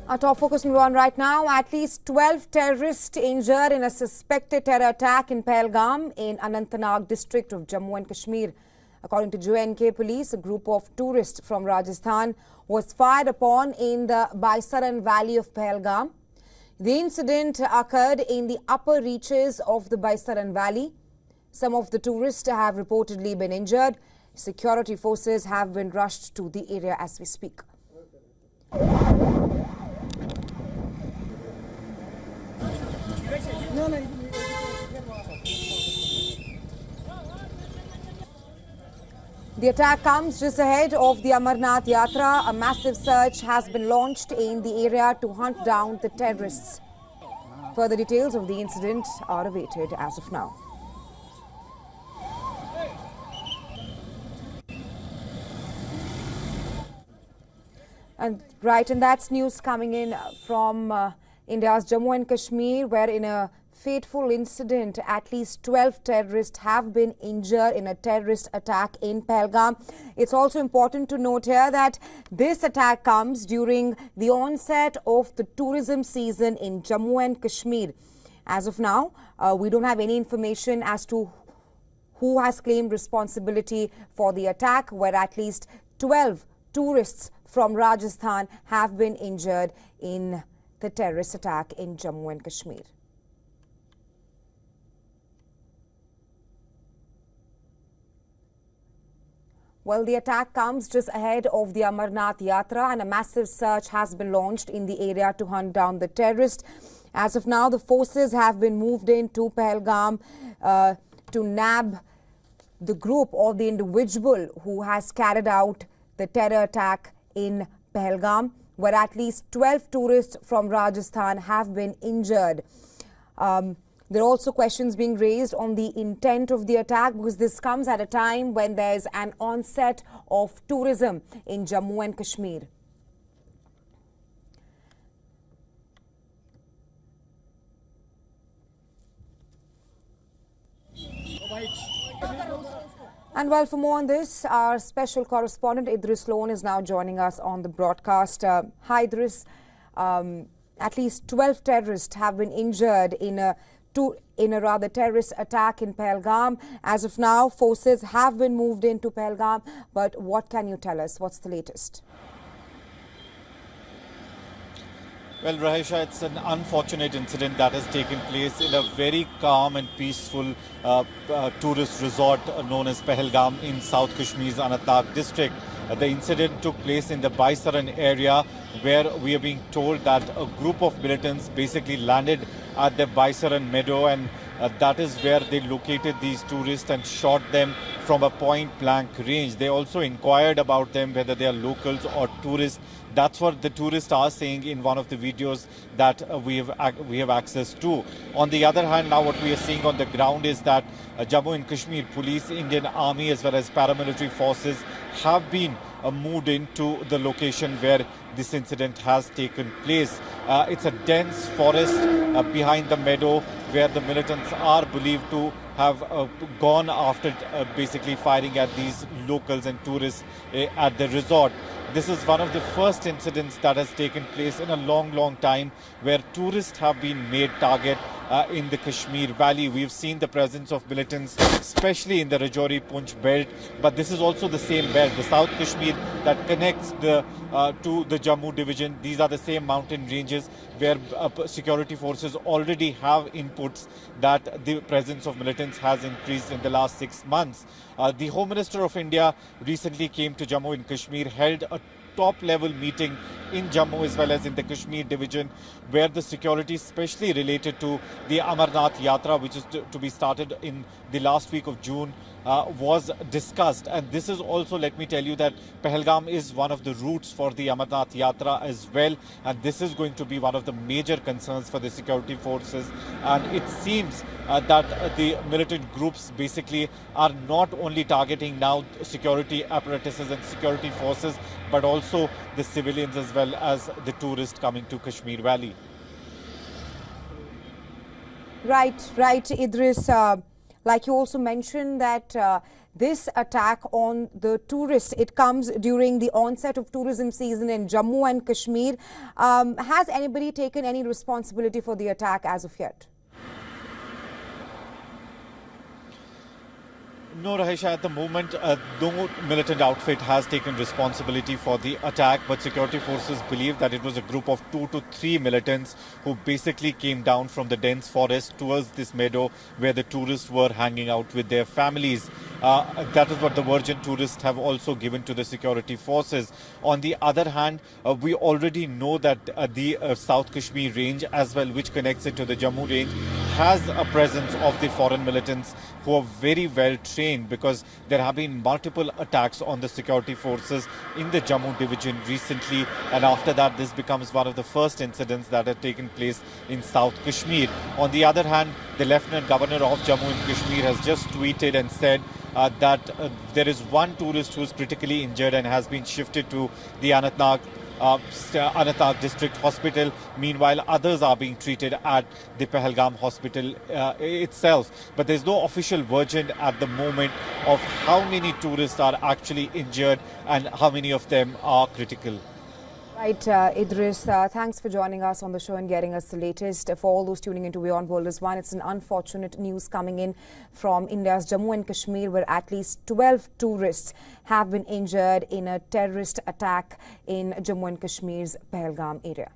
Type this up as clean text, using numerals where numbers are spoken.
Our top focus move on right now. At least 12 terrorists injured in a suspected terror attack in Pahalgam in Anantnag district of Jammu and Kashmir. According to JNK police, a group of tourists from Rajasthan was fired upon in the Baisaran valley of Pahalgam. The incident occurred in the upper reaches of the Baisaran valley. Some of the tourists have reportedly been injured. Security forces have been rushed to the area as we speak. The attack comes just ahead of the Amarnath Yatra. A massive search has been launched in the area to hunt down the terrorists. Further details of the incident are awaited as of now. And that's news coming in from India's Jammu and Kashmir, where in a fateful incident, at least 12 terrorists have been injured in a terrorist attack in Pahalgam. It's also important to note here that this attack comes during the onset of the tourism season in Jammu and Kashmir. As of now, we don't have any information as to who has claimed responsibility for the attack, where at least 12 tourists from Rajasthan have been injured in the terrorist attack in Jammu and Kashmir. Well, the attack comes just ahead of the Amarnath Yatra, and a massive search has been launched in the area to hunt down the terrorists. As of now, the forces have been moved into Pahalgam to nab the group or the individual who has carried out the terror attack in Pahalgam, where at least 12 tourists from Rajasthan have been injured. There are also questions being raised on the intent of the attack, because this comes at a time when there's an onset of tourism in Jammu and Kashmir. And well, for more on this, our special correspondent Idris Loan is now joining us on the broadcast. Hi, Idris. At least 12 terrorists have been injured in a terrorist attack in Pahalgam. As of now, forces have been moved into Pahalgam. But what can you tell us? What's the latest? Well, Rahisha, it's an unfortunate incident that has taken place in a very calm and peaceful tourist resort known as Pahalgam in South Kashmir's Anantnag district. The incident took place in the Baisaran area, where we are being told that a group of militants basically landed at the Baisaran meadow, and that is where they located these tourists and shot them from a point-blank range. They also inquired about them, whether they are locals or tourists. That's what the tourists are saying in one of the videos that we have access to. On the other hand, now what we are seeing on the ground is that Jammu and Kashmir Police, Indian Army as well as paramilitary forces have been moved into the location where this incident has taken place. It's a dense forest behind the meadow where the militants are believed to have gone after basically firing at these locals and tourists at the resort. This is one of the first incidents that has taken place in a long time where tourists have been made target in the Kashmir Valley. We've seen the presence of militants, especially in the Rajouri-Poonch belt, but this is also the same belt, the South Kashmir that connects to the Jammu division. These are the same mountain ranges where security forces already have inputs that the presence of militants has increased in the last 6 months. The Home Minister of India recently came to Jammu and Kashmir, held a top-level meeting in Jammu as well as in the Kashmir division, where the security, especially related to the Amarnath Yatra, which is to be started in the last week of June, was discussed. And this is also, let me tell you, that Pahalgam is one of the routes for the Amarnath Yatra as well. And this is going to be one of the major concerns for the security forces. And it seems that the militant groups basically are not only targeting now security apparatuses and security forces, but also the civilians as well as the tourists coming to Kashmir Valley. Right, Idris. Like you also mentioned that this attack on the tourists. It comes during the onset of tourism season in Jammu and Kashmir. Has anybody taken any responsibility for the attack as of yet? No, Rahisha, at the moment, no militant outfit has taken responsibility for the attack, but security forces believe that it was a group of 2 to 3 militants who basically came down from the dense forest towards this meadow where the tourists were hanging out with their families. That is what the Virgin tourists have also given to the security forces. On the other hand, we already know that the South Kashmir range as well, which connects it to the Jammu range, has a presence of the foreign militants who are very well trained, because there have been multiple attacks on the security forces in the Jammu division recently, and after that this becomes one of the first incidents that have taken place in South Kashmir. On the other hand, the Lieutenant Governor of Jammu and Kashmir has just tweeted and said that there is one tourist who is critically injured and has been shifted to the Anantnag District Hospital. Meanwhile, others are being treated at the Pahalgam hospital itself. But there's no official version at the moment of how many tourists are actually injured and how many of them are critical. Right, Idris, thanks for joining us on the show and getting us the latest. For all those tuning into WION World is One, it's an unfortunate news coming in from India's Jammu and Kashmir, where at least 12 tourists have been injured in a terrorist attack in Jammu and Kashmir's Pahalgam area.